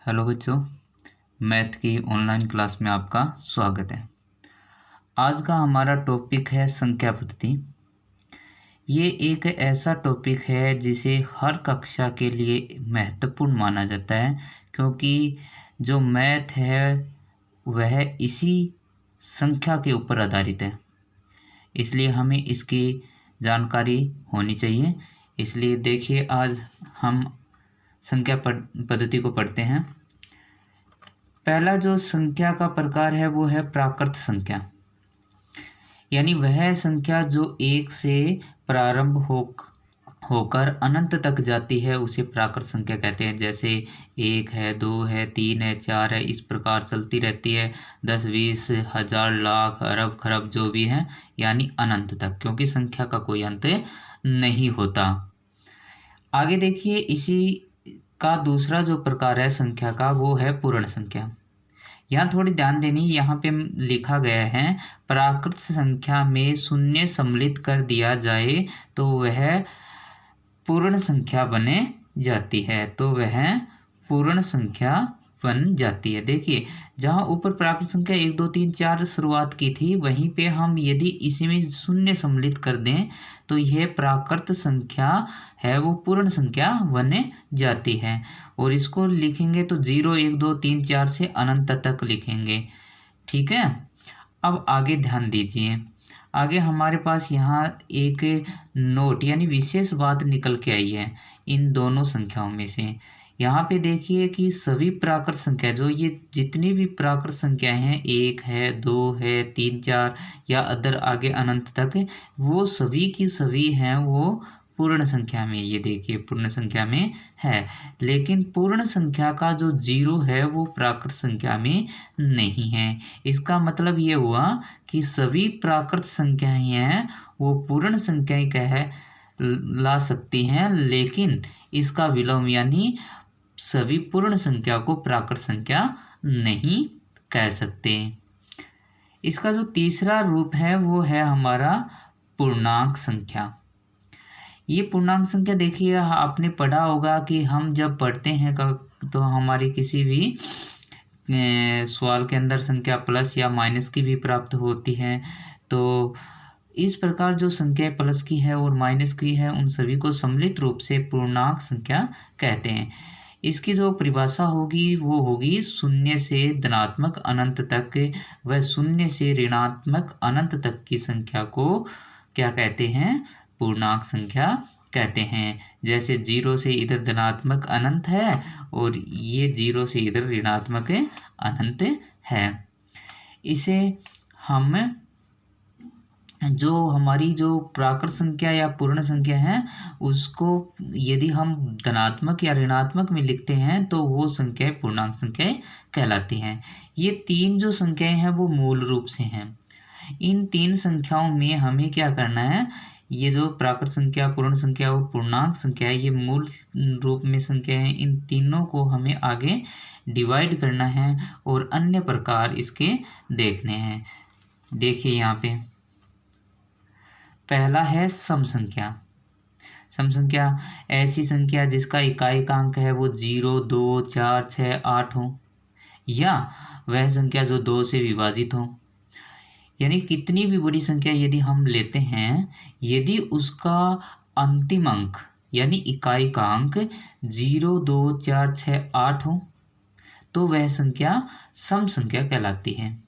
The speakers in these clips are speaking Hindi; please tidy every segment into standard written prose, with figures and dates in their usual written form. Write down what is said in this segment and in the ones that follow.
हेलो बच्चों, मैथ की ऑनलाइन क्लास में आपका स्वागत है। आज का हमारा टॉपिक है संख्या पद्धति। ये एक ऐसा टॉपिक है जिसे हर कक्षा के लिए महत्वपूर्ण माना जाता है, क्योंकि जो मैथ है वह इसी संख्या के ऊपर आधारित है। इसलिए हमें इसकी जानकारी होनी चाहिए। इसलिए देखिए, आज हम संख्या पद्धति को पढ़ते हैं। पहला जो संख्या का प्रकार है वो है प्राकृत संख्या, यानी वह संख्या जो एक से प्रारंभ होकर अनंत तक जाती है उसे प्राकृत संख्या कहते हैं। जैसे 1 है, 2 है, 3 है, 4 है, इस प्रकार चलती रहती है 10, 20, हजार, लाख, अरब, खरब जो भी है, यानी अनंत तक, क्योंकि संख्या का कोई अंत नहीं होता। आगे देखिए, इसी का दूसरा जो प्रकार है संख्या का वो है पूर्ण संख्या। यहाँ थोड़ी ध्यान देनी, यहाँ पे लिखा गया है प्राकृत संख्या में शून्य सम्मिलित कर दिया जाए तो वह पूर्ण संख्या बने जाती है, तो वह पूर्ण संख्या बन जाती है। देखिए, जहाँ ऊपर प्राकृत संख्या 1, 2, 3, 4 शुरुआत की थी, वहीं पे हम यदि इसमें शून्य सम्मिलित कर दें तो यह प्राकृत संख्या है वो पूर्ण संख्या बने जाती है। और इसको लिखेंगे तो 0, 1, 2, 3, 4 से अनंत तक लिखेंगे। ठीक है। अब आगे ध्यान दीजिए, आगे हमारे पास यहाँ एक नोट यानी विशेष बात निकल के आई है इन दोनों संख्याओं में से। यहाँ पे देखिए कि सभी प्राकृत संख्या, जो ये जितनी भी प्राकृत संख्याएं हैं, 1 है, 2 है, 3, 4 या अदर आगे अनंत तक, वो सभी की सभी हैं वो पूर्ण संख्या में, ये देखिए पूर्ण संख्या में है। लेकिन पूर्ण संख्या का जो 0 है वो प्राकृत संख्या में नहीं है। इसका मतलब ये हुआ कि सभी प्राकृत संख्याएं हैं वो पूर्ण संख्याएं कहला सकती हैं, लेकिन इसका विलोम यानी सभी पूर्ण संख्या को प्राकृत संख्या नहीं कह सकते। इसका जो तीसरा रूप है वो है हमारा पूर्णांक संख्या। ये पूर्णांक संख्या देखिए, आपने पढ़ा होगा कि हम जब पढ़ते हैं तो हमारी किसी भी सवाल के अंदर संख्या प्लस या माइनस की भी प्राप्त होती है। तो इस प्रकार जो संख्या प्लस की है और माइनस की है, उन सभी को सम्मिलित रूप से पूर्णांक संख्या कहते हैं। इसकी जो परिभाषा होगी वो होगी शून्य से धनात्मक अनंत तक व शून्य से ऋणात्मक अनंत तक की संख्या को क्या कहते हैं? पूर्णांक संख्या कहते हैं। जैसे 0 से इधर धनात्मक अनंत है और ये 0 से इधर ऋणात्मक अनंत है। इसे हम जो हमारी जो प्राकृत संख्या या पूर्ण संख्या है उसको यदि हम धनात्मक या ऋणात्मक में लिखते हैं तो वो संख्याएं पूर्णांक संख्याएं कहलाती हैं। ये तीन जो संख्याएं हैं वो मूल रूप से हैं। इन तीन संख्याओं में हमें क्या करना है, ये जो प्राकृत संख्या, पूर्ण संख्या और पूर्णांक संख्या है, ये मूल रूप में संख्या है, इन तीनों को हमें आगे डिवाइड करना है और अन्य प्रकार इसके देखने हैं। देखिए यहाँ पे पहला है सम संख्या। सम संख्या ऐसी संख्या जिसका इकाइकांक है वो 0, 2, 4, 6, 8 हो, या वह संख्या जो 2 से विभाजित हो। यानी कितनी भी बड़ी संख्या यदि हम लेते हैं, यदि उसका अंतिम अंक यानी इकाइकांक 0, 2, 4, 6, 8 हो तो वह संख्या सम संख्या कहलाती है।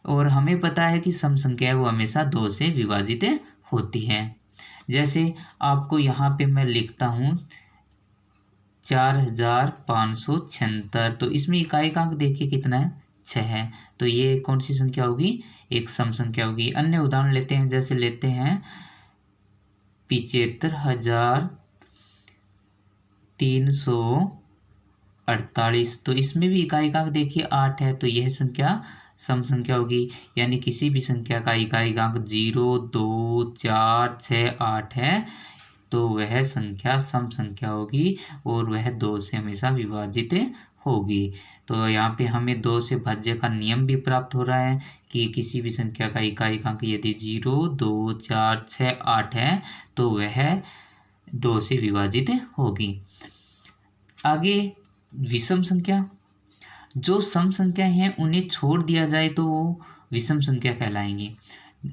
और हमें पता है कि सम संख्या वो हमेशा 2 से विभाजित होती है। जैसे आपको यहाँ पे मैं लिखता हूँ 4576, तो इसमें इकाइकांक देखिए कितना है, 6 है, तो ये कौन सी संख्या होगी? एक सम संख्या होगी। अन्य उदाहरण लेते हैं, जैसे लेते हैं 75,348, तो इसमें भी इकाइकांक देखिए 8 है, तो यह संख्या सम संख्या होगी। यानी किसी भी संख्या का इकाइकांक 0, 2, 4, 6, 8 है तो वह संख्या सम संख्या होगी और वह 2 से हमेशा विभाजित होगी। तो यहाँ पे हमें 2 से भाज्य का नियम भी प्राप्त हो रहा है कि किसी भी संख्या का इकाइकांक यदि 0, 2, 4, 6, 8 है तो वह 2 से विभाजित होगी। आगे विषम संख्या। जो सम संख्या हैं उन्हें छोड़ दिया जाए तो वो विषम संख्या कहलाएंगी।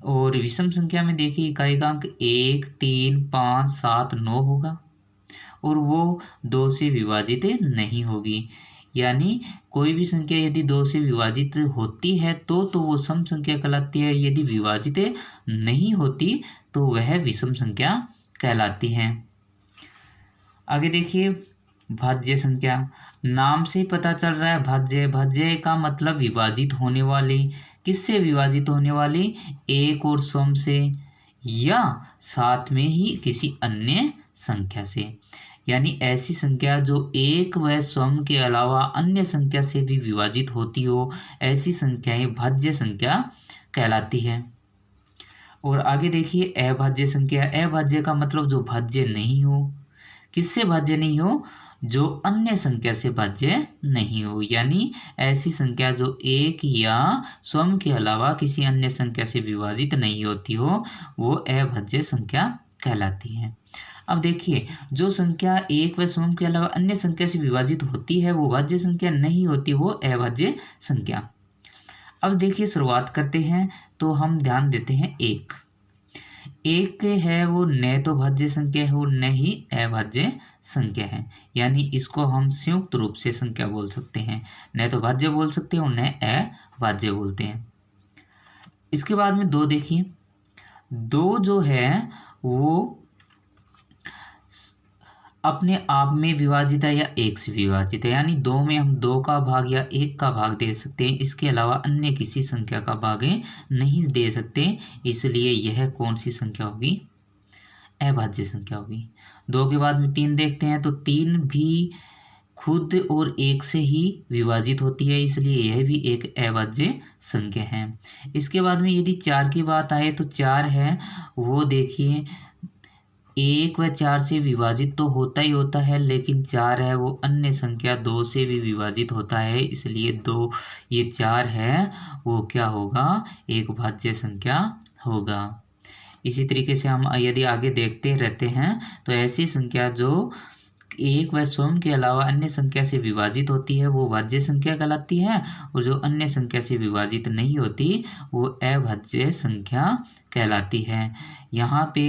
और विषम संख्या में देखिए इकाई का अंक 1, 3, 5, 7, 9 होगा और वो 2 से विभाजित नहीं होगी। यानी कोई भी संख्या यदि 2 से विभाजित होती है तो वो सम संख्या कहलाती है, यदि विभाजित नहीं होती तो वह विषम संख्या कहलाती है। आगे देखिए भाज्य संख्या। नाम से पता चल रहा है भाज्य। भाज्य का मतलब विभाजित होने वाली। किससे विभाजित होने वाली? एक और सम से या साथ में ही किसी अन्य संख्या से। यानी ऐसी संख्या जो एक व सम के अलावा अन्य संख्या से भी विभाजित होती हो, ऐसी संख्याएं भाज्य संख्या कहलाती है। और आगे देखिए अभाज्य संख्या। अभाज्य का मतलब जो भाज्य नहीं हो। किससे भाज्य नहीं हो? जो अन्य संख्या से भाज्य नहीं हो। यानी ऐसी संख्या जो एक या स्वयं के अलावा किसी अन्य संख्या से विभाजित नहीं होती हो, वो अभाज्य संख्या कहलाती है। अब देखिए जो संख्या एक व स्वयं के अलावा अन्य संख्या से विभाजित होती है वो भाज्य संख्या नहीं होती, वो अभाज्य संख्या। अब देखिए शुरुआत करते हैं तो हम ध्यान देते हैं एक है वो न तो भाज्य संख्या है और न ही अभाज्य संख्या है। यानी इसको हम संयुक्त रूप से संख्या बोल सकते हैं, न तो भाज्य बोल सकते हैं और न अभाज्य बोलते हैं। इसके बाद में 2 देखिए। 2 जो है वो अपने आप में विभाजित है या 1 से विभाजित है। यानी 2 में हम 2 का भाग या 1 का भाग दे सकते हैं, इसके अलावा अन्य किसी संख्या का भाग नहीं दे सकते। इसलिए यह कौन सी संख्या होगी? अभाज्य संख्या होगी। 2 के बाद में 3 देखते हैं तो 3 भी खुद और 1 से ही विभाजित होती है, इसलिए यह भी एक अभाज्य संख्या है। इसके बाद में यदि 4 की बात आए तो 4 है वो देखिए 1 व 4 से विभाजित तो होता ही होता है, लेकिन 4 है वो अन्य संख्या 2 से भी विभाजित होता है, इसलिए 2 ये 4 है वो क्या होगा? एक भाज्य संख्या होगा। इसी तरीके से हम यदि आगे देखते रहते हैं तो ऐसी संख्या जो एक व स्वयं के अलावा अन्य संख्या से विभाजित होती है वो भाज्य संख्या कहलाती है, और जो अन्य संख्या से विभाजित नहीं होती वो अभाज्य संख्या कहलाती है। यहाँ पे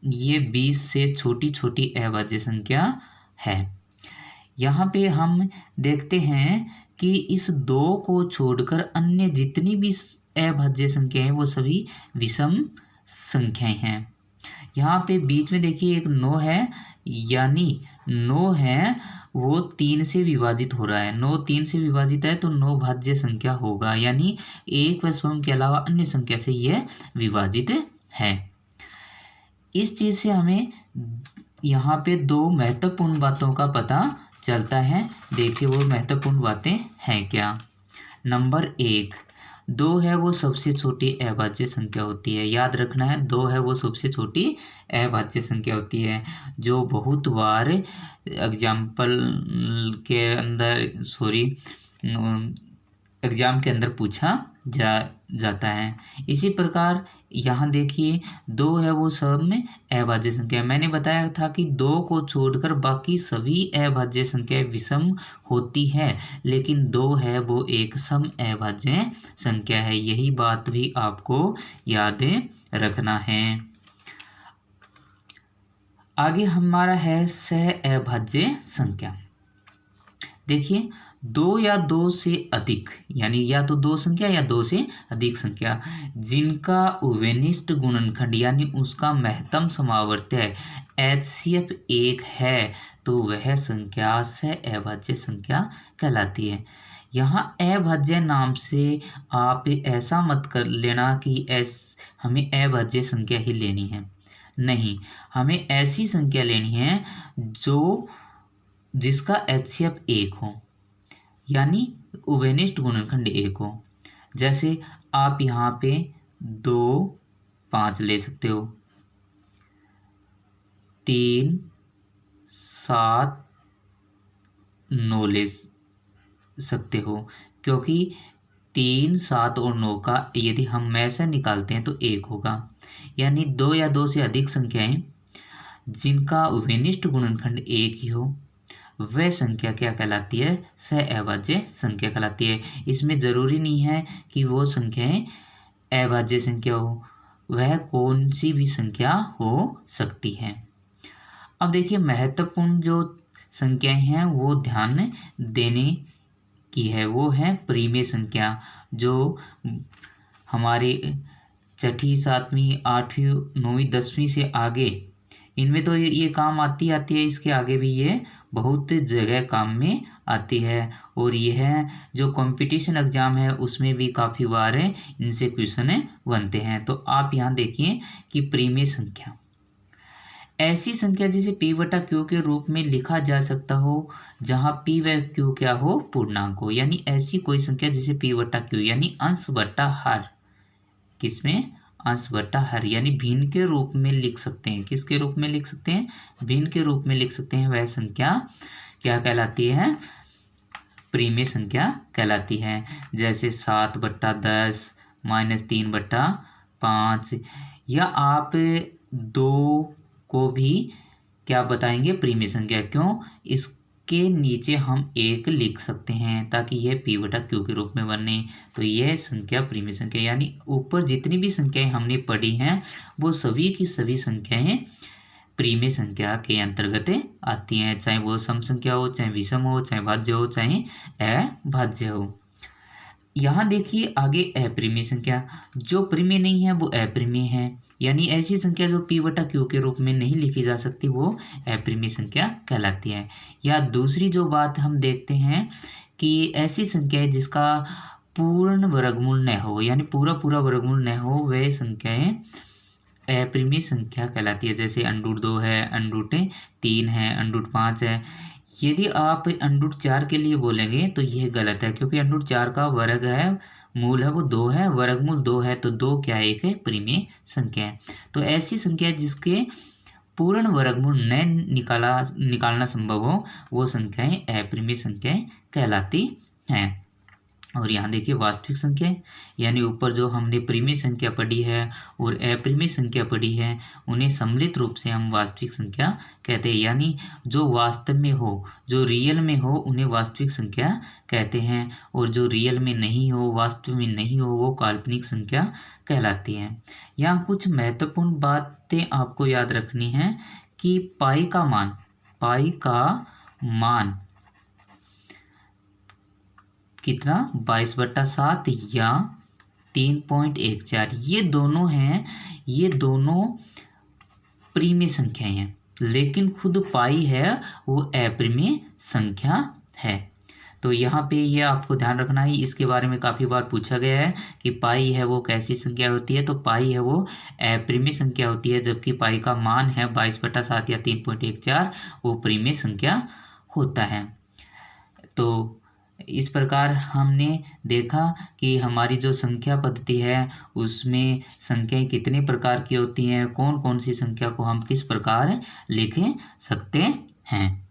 ये 20 से छोटी छोटी अभाज्य संख्या है। यहाँ पे हम देखते हैं कि इस 2 को छोड़कर अन्य जितनी भी अभाज्य संख्या हैं वो सभी विषम संख्याएं हैं। यहाँ पे बीच में देखिए एक 9 है, यानी 9 है वो 3 से विभाजित हो रहा है। 9 3 से विभाजित है तो 9 भाज्य संख्या होगा, यानी एक व स्वयं के अलावा अन्य संख्या से यह विभाजित है। इस चीज़ से हमें यहाँ पे 2 महत्वपूर्ण बातों का पता चलता है। देखिए वो महत्वपूर्ण बातें हैं क्या। नंबर 1, 2 है वो सबसे छोटी अभाज्य संख्या होती है। याद रखना है 2 है वो सबसे छोटी अभाज्य संख्या होती है, जो बहुत बार एग्जाम के अंदर पूछा जाता है। इसी प्रकार यहाँ देखिए 2 है वो सब में अभाज्य संख्या। मैंने बताया था कि 2 को छोड़कर बाकी सभी अभाज्य संख्याएं विषम होती है, लेकिन 2 है वो एक सम अभाज्य संख्या है। यही बात भी आपको याद रखना है। आगे हमारा है सह अभाज्य संख्या। देखिए 2 या 2 से अधिक, यानी या तो 2 संख्या या 2 से अधिक संख्या जिनका उभयनिष्ठ गुणनखंड यानी उसका महत्तम समावर्त्य HCF 1 है तो वह संख्या सह अभाज्य संख्या कहलाती है। यहाँ अभाज्य नाम से आप ऐसा मत कर लेना कि हमें अभाज्य संख्या ही लेनी है। नहीं, हमें ऐसी संख्या लेनी है जिसका HCF 1 हो, यानी उभयनिष्ठ गुणनखंड 1 हो। जैसे आप यहाँ पे 2 5 ले सकते हो, 3 7 9 ले सकते हो, क्योंकि 3 7 और 9 का यदि हम में से निकालते हैं तो 1 होगा। यानी 2 या 2 से अधिक संख्याएं जिनका उभयनिष्ठ गुणनखंड 1 ही हो, वह संख्या क्या कहलाती है? सह-अभाज्य संख्या कहलाती है। इसमें ज़रूरी नहीं है कि वो संख्याएं अभाज्य संख्या हो, वह कौन सी भी संख्या हो सकती है। अब देखिए महत्वपूर्ण जो संख्याएं हैं वो ध्यान देने की है, वो है परिमेय संख्या, जो हमारे छठी, सातवीं, आठवीं, नौवीं, 10वीं से आगे इनमें तो ये काम आती है, इसके आगे भी ये बहुत जगह काम में आती है। और ये है जो कंपटीशन एग्जाम है उसमें भी काफ़ी बार इनसे क्वेश्चन बनते हैं। तो आप यहाँ देखिए कि परिमेय संख्या ऐसी संख्या जिसे p बटा q के रूप में लिखा जा सकता हो जहाँ p व q क्या हो? पूर्णांक हो। यानी ऐसी कोई संख्या जिसे p बटा q यानी अंश बटा हर, किसमें? अंश बटा हर यानी भिन्न के रूप में लिख सकते हैं। किसके रूप में लिख सकते हैं? भिन्न के रूप में लिख सकते हैं। वह संख्या क्या कहलाती है? परिमेय संख्या कहलाती है। जैसे 7/10 -3/5, या आप 2 को भी क्या बताएंगे? परिमेय संख्या। क्यों? इसके नीचे हम 1 लिख सकते हैं ताकि यह p बटा q के रूप में बने। तो यह संख्या परिमेय संख्या, यानी ऊपर जितनी भी संख्याएं हमने पढ़ी हैं वो सभी की सभी संख्याएं परिमेय संख्या के अंतर्गत आती हैं, चाहे वो सम संख्या हो, चाहे विषम हो, चाहे भाज्य हो, चाहे अभाज्य हो। यहाँ देखिए आगे अपरिमेय संख्या, जो परिमेय नहीं है वो अपरिमेय है, यानी ऐसी संख्या जो p बटा q के रूप में नहीं लिखी जा सकती वो अपरिमेय संख्या कहलाती है। या दूसरी जो बात हम देखते हैं कि ऐसी संख्या है जिसका पूर्ण वर्गमूल न हो, यानी पूरा वर्गमूल न हो, वह संख्याएं अपरिमेय संख्या कहलाती है। जैसे √2 है, √3 है, √5 है। यदि आप √4 के लिए बोलेंगे तो यह गलत है, क्योंकि √4 का वर्ग है, मूल है वो 2 है, वर्गमूल 2 है, तो 2 क्या है? एक है परिमेय संख्या है। तो ऐसी संख्या जिसके पूर्ण वर्गमूल न निकालना संभव हो वो संख्याएं अपरिमेय संख्याएं कहलाती हैं। और यहाँ देखिए वास्तविक संख्या, यानी ऊपर जो हमने परिमेय संख्या पढ़ी है और अपरिमेय संख्या पढ़ी है उन्हें सम्मिलित रूप से हम वास्तविक संख्या कहते हैं। यानी जो वास्तव में हो, जो रियल में हो, उन्हें वास्तविक संख्या कहते हैं, और जो रियल में नहीं हो, वास्तव में नहीं हो, वो काल्पनिक संख्या कहलाती हैं। यहाँ कुछ महत्वपूर्ण बातें आपको याद रखनी है कि पाई का मान कितना? 22/7 या 3.14, ये दोनों हैं, ये दोनों परिमेय संख्याएं हैं, लेकिन खुद पाई है वो अपरिमेय संख्या है। तो यहाँ पे ये आपको ध्यान रखना है, इसके बारे में काफ़ी बार पूछा गया है कि पाई है वो कैसी संख्या होती है। तो पाई है वो अपरिमेय संख्या होती है, जबकि पाई का मान है 22/7 या 3.14, वो परिमेय संख्या होता है। तो इस प्रकार हमने देखा कि हमारी जो संख्या पद्धति है उसमें संख्याएं कितने प्रकार की होती हैं, कौन कौन सी संख्या को हम किस प्रकार लिख सकते हैं।